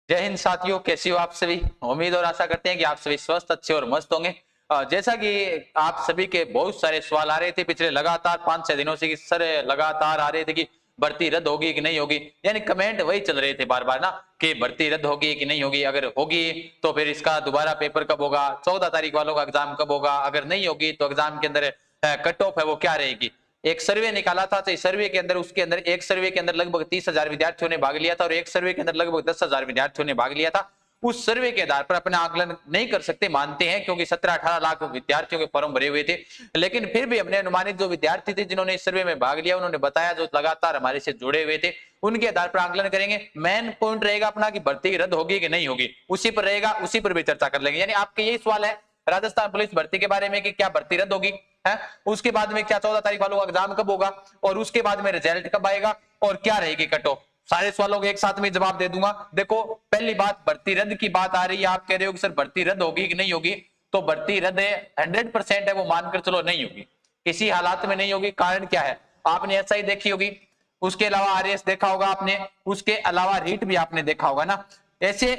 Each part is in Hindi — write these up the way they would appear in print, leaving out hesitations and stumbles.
जय हिंद साथियों, कैसी हो आप सभी। उम्मीद और आशा करते हैं कि आप सभी स्वस्थ, अच्छे और मस्त होंगे। जैसा कि आप सभी के बहुत सारे सवाल आ रहे थे पिछले लगातार 5-6 दिनों से कि सर लगातार आ रहे थे कि भर्ती रद्द होगी कि नहीं होगी, यानी कमेंट वही चल रहे थे बार बार ना कि भर्ती रद्द होगी कि नहीं होगी, अगर होगी तो फिर इसका दोबारा पेपर कब होगा, 14 तारीख वालों का एग्जाम कब होगा, अगर नहीं होगी तो एग्जाम के अंदर कट ऑफ है वो क्या रहेगी। एक सर्वे निकाला था, तो सर्वे के अंदर उसके अंदर एक सर्वे के अंदर लगभग 30,000 विद्यार्थियों ने भाग लिया था और एक सर्वे के अंदर लगभग 10,000 विद्यार्थियों ने भाग लिया था। उस सर्वे के आधार पर अपना आकलन नहीं कर सकते, मानते हैं, क्योंकि 17-18 लाख विद्यार्थियों के फॉर्म भरे हुए थे। लेकिन फिर भी हमने अनुमानित जो विद्यार्थी थे जिन्होंने इस सर्वे में भाग लिया, उन्होंने बताया, जो लगातार हमारे से जुड़े हुए थे, उनके आधार पर आकलन करेंगे। मेन पॉइंट रहेगा अपना कि भर्ती रद्द होगी कि नहीं होगी, उसी पर रहेगा, उसी पर भी चर्चा कर लेंगे। यानी आपके यही सवाल है राजस्थान पुलिस भर्ती के बारे में कि क्या भर्ती रद्द होगी है, उसके बाद में क्या 14 तारीख वालों का एग्जाम कब होगा, और उसके बाद में रिजल्ट कब आएगा, और क्या रहेगी कट ऑफ। सारे सवालों के एक साथ में जवाब दे दूंगा। देखो, पहली बात, भर्ती रद्द की बात आ रही है, आप कह रहे हो कि सर भर्ती रद्द होगी कि नहीं होगी, तो भर्ती रद्द है 100% है, वो मानकर चलो नहीं होगी, किसी हालात में नहीं होगी। कारण क्या है, आपने एसआई देखी होगी, उसके अलावा आरएस देखा होगा आपने, उसके अलावा रीट भी आपने देखा होगा ना। ऐसे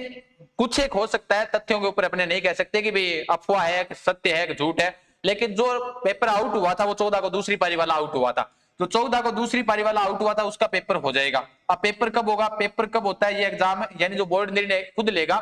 कुछ एक हो सकता है, तथ्यों के ऊपर अपने नहीं कह सकते कि भाई अफवाह है, सत्य है, झूठ है। लेकिन जो पेपर आउट हुआ था वो 14 को दूसरी पारी वाला आउट हुआ था, जो 14 को दूसरी पारी वाला आउट हुआ था उसका पेपर हो जाएगा। अब पेपर कब होगा, पेपर कब होता है ये एग्जाम, यानी जो बोर्ड निर्णय खुद लेगा,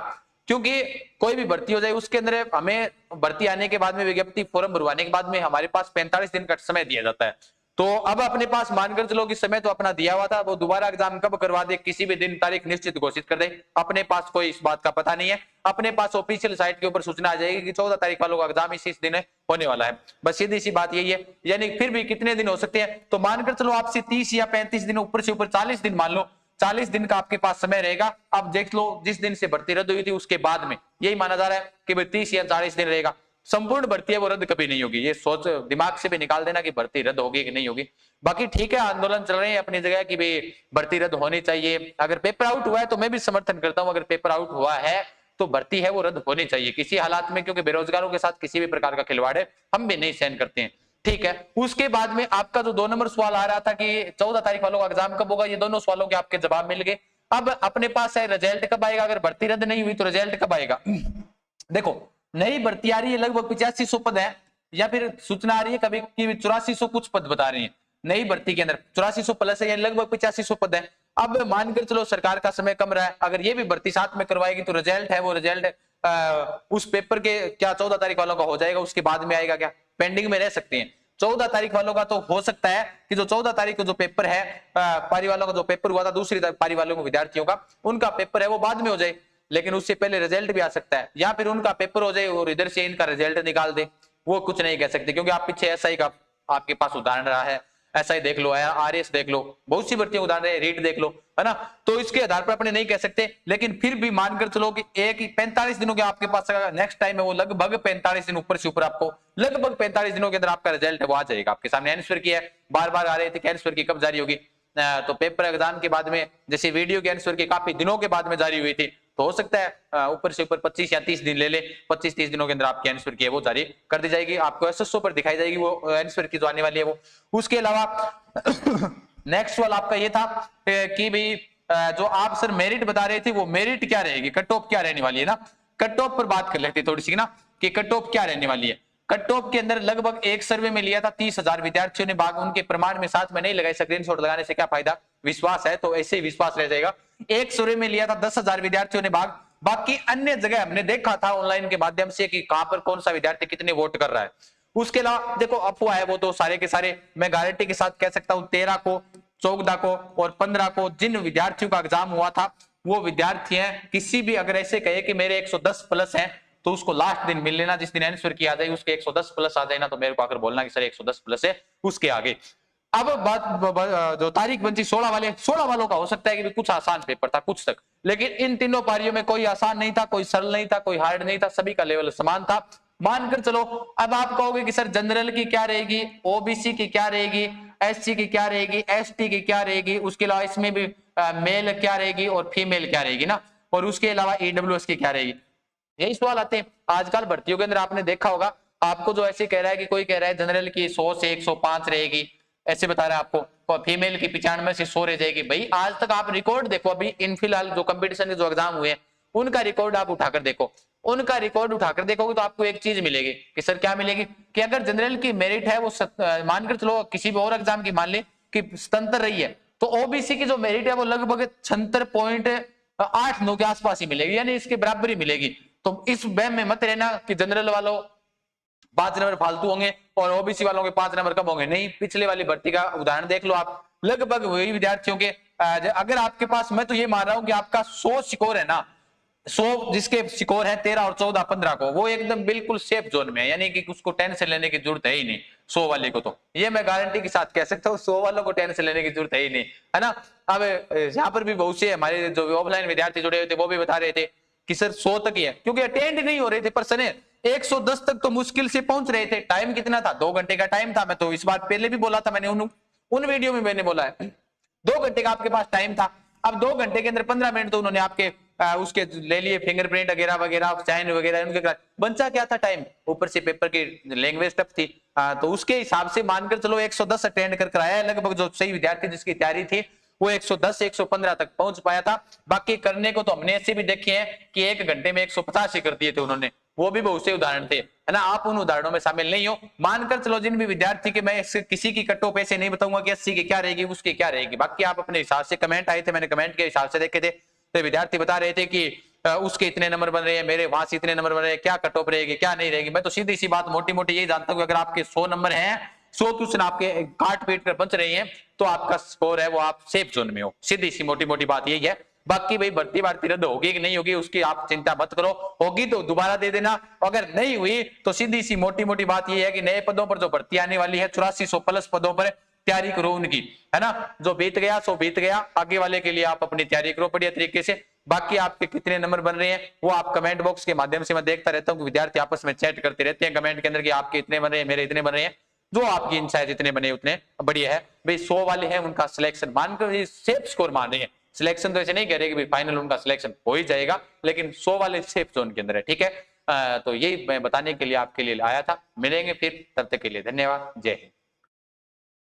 क्योंकि कोई भी भर्ती हो जाए उसके अंदर हमें भर्ती आने के बाद में विज्ञप्ति फॉर्म भरवाने के बाद में हमारे पास 45 दिन का समय दिया जाता है। तो अब अपने पास मानकर चलो कि समय तो अपना दिया हुआ था, वो दोबारा एग्जाम कब करवा दे, किसी भी दिन तारीख निश्चित घोषित कर दे, अपने पास कोई इस बात का पता नहीं है। अपने पास ऑफिशियल साइट के ऊपर सूचना आ जाएगी कि 14 तारीख वालों का एग्जाम इस दिन होने वाला है। बस सीधी सी बात यही है। यानी फिर भी कितने दिन हो सकते हैं, तो मानकर चलो आपसे 30 या 35 दिन, ऊपर से ऊपर 40 दिन मान लो, 40 दिन का आपके पास समय रहेगा। अब देख लो, जिस दिन से भर्ती रद्द हुई थी उसके बाद में यही माना जा रहा है कि भाई 30 या 40 दिन रहेगा। संपूर्ण भर्ती है वो रद्द कभी नहीं होगी, ये सोच दिमाग से भी निकाल देना कि भर्ती रद्द होगी कि नहीं होगी। बाकी ठीक है, आंदोलन चल रहे हैं अपनी जगह कि भाई भर्ती रद्द होनी चाहिए। अगर पेपर आउट हुआ है तो मैं भी समर्थन करता हूं, अगर पेपर आउट हुआ है तो भर्ती है वो रद्द होनी चाहिए किसी हालात में, क्योंकि बेरोजगारों के साथ किसी भी प्रकार का खिलवाड़ है हम भी नहीं सहन करते हैं। ठीक है, उसके बाद में आपका जो 2 नंबर सवाल आ रहा था कि 14 तारीख वालों का एग्जाम कब होगा, ये दोनों सवालों के आपके जवाब मिल गए। अब अपने पास है रिजल्ट कब आएगा, अगर भर्ती रद्द नहीं हुई तो रिजल्ट कब आएगा। देखो, नई भर्ती आ रही है, लगभग 8500 पद है, या फिर सूचना आ रही है कभी कि 8400 कुछ पद बता रही है नई भर्ती के अंदर, 8400 प्लस है, यानी लगभग 8500 पद है। अब मानकर चलो सरकार का समय कम रहा है, अगर ये भी भर्ती साथ में करवाएगी तो रिजल्ट है वो रिजल्ट उस पेपर के क्या 14 तारीख वालों का हो जाएगा, उसके बाद में आएगा क्या, पेंडिंग में रह सकते हैं। 14 तारीख वालों का तो हो सकता है कि जो 14 तारीख को जो पेपर है, पारी वालों का जो पेपर हुआ था, दूसरी पारी वालों को विद्यार्थियों का, उनका पेपर है वो बाद में हो जाए, लेकिन उससे पहले रिजल्ट भी आ सकता है, या फिर उनका पेपर हो जाए और इधर से इनका रिजल्ट निकाल दे, वो कुछ नहीं कह सकते, क्योंकि आप पीछे एसआई का आपके पास उदाहरण रहा है, एसआई देख लो, आरएस देख लो, बहुत सी भर्तियों उदाहरण है, रीट देख लो, है ना। तो इसके आधार पर अपने नहीं कह सकते, लेकिन फिर भी मानकर चलो कि एक 45 दिनों के आपके पास नेक्स्ट टाइम है वो, लगभग 45 दिन ऊपर से ऊपर आपको लगभग 45 दिनों के अंदर आपका रिजल्ट है वो आ जाएगा आपके सामने। आंसर की है, बार बार आ रहे थे कि आंसर की कब जारी होगी, तो पेपर एग्जाम के बाद में, जैसे वीडियो के आंसर की काफी दिनों के बाद में जारी हुई थी, तो हो सकता है ऊपर से ऊपर 25 या 30 दिन ले ले, 25-30 दिनों के अंदर आपकी आंसर की है वो जारी कर दी जाएगी, आपको एसएसओ पर दिखाई जाएगी वो आंसर की जो आने वाली है वो। उसके अलावा नेक्स्ट सवाल आपका ये था कि भाई जो आप सर मेरिट बता रहे थे, वो मेरिट क्या रहेगी, कट ऑफ क्या रहने वाली है ना। कट ऑफ पर बात कर लेते थोड़ी सी ना, कि कट ऑफ क्या रहने वाली है। कट ऑफ के अंदर लगभग एक सर्वे में लिया था 30,000 विद्यार्थियों ने भाग, उनके प्रमाण में साथ में नहीं लगाए, स्क्रीनशॉट लगाने से क्या फायदा, विश्वास है तो ऐसे ही विश्वास रह जाएगा। एक सर्वे में लिया था 10,000 विद्यार्थियों ने भाग, बाकी अन्य जगह हमने देखा था ऑनलाइन के माध्यम से कि कहां पर कौन सा विद्यार्थी कितने वोट कर रहा है। उसके अलावा देखो, अफवाह है वो तो सारे के सारे, मैं गारंटी के साथ कह सकता हूं 13 को, 14 को और 15 को जिन विद्यार्थियों का एग्जाम हुआ था, वो विद्यार्थी हैं, किसी भी अगर ऐसे कहे कि मेरे 110 प्लस हैं, तो उसको लास्ट दिन मिल लेना, जिस दिन आंसर की आ जाए उसके 110 प्लस आ जाए ना, तो मेरे को आकर बोलना कि सर 110 प्लस है उसके आगे। अब बात जो तारीख बनती 16 वाले, 16 वालों का हो सकता है कि कुछ आसान पेपर था कुछ तक, लेकिन इन तीनों पारियों में कोई आसान नहीं था, कोई सरल नहीं था, कोई हार्ड नहीं था, सभी का लेवल समान था। मानकर चलो, अब आप कहोगे कि सर जनरल की क्या रहेगी, ओबीसी की क्या रहेगी, एससी की क्या रहेगी, एसटी की क्या रहेगी, उसके अलावा इसमें भी मेल क्या रहेगी और फीमेल क्या रहेगी ना, और उसके अलावा ईडब्ल्यूएस की क्या रहेगी, यही सवाल आते हैं। आजकल भर्तियों के अंदर आपने देखा होगा, आपको जो ऐसे कह रहा है कि कोई कह रहा है जनरल की 100 से 105 रहेगी, ऐसे बता रहा है आपको, और फीमेल की 95 से 100 रह जाएगी। भाई आज तक आप रिकॉर्ड देखो, अभी इन फिलहाल जो कंपटीशन के जो एग्जाम हुए, उनका रिकॉर्ड आप उठाकर देखो, उनका रिकॉर्ड उठाकर देखोगे तो आपको एक चीज मिलेगी कि सर क्या मिलेगी कि अगर जनरल की मेरिट है वो मानकर चलो किसी भी और एग्जाम की मान ले कि 77 रही है, तो ओबीसी की जो मेरिट है वो लगभग 76.89 के आसपास ही मिलेगी, यानी इसके बराबर ही मिलेगी। तो इस वहम में मत रहना कि जनरल वालों 5 नंबर फालतू होंगे और ओबीसी वालों के 5 नंबर कम होंगे, नहीं। पिछले वाली भर्ती का उदाहरण देख लो आप, लगभग वही विद्यार्थियों के अगर आपके पास, मैं तो ये मान रहा हूं कि आपका 100 स्कोर है ना, 100 जिसके स्कोर है 13 और 14 15 को, वो एकदम बिल्कुल सेफ जोन में है, यानी कि उसको टेंशन लेने की जरूरत है ही नहीं 100 वाले को। तो ये मैं गारंटी के साथ कह सकता हूँ 100 वालों को टेंशन लेने की जरूरत है ही नहीं, है ना। अब यहाँ पर भी बहुत से हमारे जो ऑफलाइन विद्यार्थी जुड़े हुए थे वो भी बता रहे थे कि सर 100 तक ही है, क्योंकि अटेंड नहीं हो रहे थे, पर सने 110 तक तो मुश्किल से पहुंच रहे थे। टाइम कितना था, 2 घंटे का टाइम था। मैं तो इस बात पहले भी बोला था, मैंने उन वीडियो में मैंने बोला है 2 घंटे का आपके पास टाइम था। अब 2 घंटे के अंदर 15 मिनट तो उन्होंने आपके उसके ले लिए, फिंगरप्रिंट वगैरह वगैरह, साइन वगैरह, उनके बचा क्या था टाइम, ऊपर से पेपर की लैंग्वेज टफ थी। तो उसके हिसाब से मानकर चलो 110 अटेंड कर आया है लगभग, जो सही विद्यार्थी जिसकी तैयारी थी वो 110 115 तक पहुंच पाया था। बाकी करने को तो हमने ऐसे भी देखे हैं कि 1 घंटे में 150 ही कर दिए थे उन्होंने, वो भी बहुत से उदाहरण थे, है ना। आप उन उदाहरणों में शामिल नहीं हो। मानकर चलो जिन भी विद्यार्थी के, मैं किसी की कट ऑफ ऐसे नहीं बताऊंगा कि 80 की क्या रहेगी उसकी क्या रहेगी, बाकी आप अपने हिसाब से, कमेंट आए थे मैंने कमेंट के हिसाब से देखे थे, तो विद्यार्थी बता रहे थे कि उसके इतने नंबर बन रहे हैं, मेरे वहां से इतने नंबर बन रहे हैं, क्या कट ऑफ रहेगी क्या नहीं रहेगी। मैं तो सीधी सी बात मोटी मोटी यही जानता हूँ कि अगर आपके 100 नंबर हैं, 100 क्वेश्चन आपके काट पीट कर बच रही हैं, तो आपका स्कोर है वो आप सेफ जोन में हो। सीधी सी मोटी मोटी बात यही है। बाकी भाई भर्ती रद्द होगी कि नहीं होगी उसकी आप चिंता मत करो, होगी तो दोबारा दे देना, अगर नहीं हुई तो सीधी सी मोटी मोटी बात यह है कि नए पदों पर जो भर्ती आने वाली है 8400 प्लस पदों पर तैयारी करो उनकी, है ना। जो बीत गया सो बीत गया, आगे वाले के लिए आप अपनी तैयारी करो बढ़िया तरीके से। बाकी आपके कितने नंबर बन रहे हैं वो आप कमेंट बॉक्स के माध्यम से, मैं देखता रहता हूँ कि विद्यार्थी आपस में चैट करते रहते हैं कमेंट के अंदर कि आपके इतने बन रहे हैं, मेरे इतने बन रहे हैं, जो आपकी इच्छा जितने बने उतने बढ़िया है। भाई 100 वाले हैं उनका सिलेक्शन मानकर सेफ स्कोर मान रहे हैं, सिलेक्शन तो ऐसे नहीं कह रहे कि भाई फाइनल उनका सिलेक्शन हो ही जाएगा, लेकिन 100 वाले सेफ जोन के अंदर है, ठीक है। तो यही मैं बताने के लिए आपके लिए आया था। मिलेंगे फिर, तब तक के लिए धन्यवाद, जय हिंद।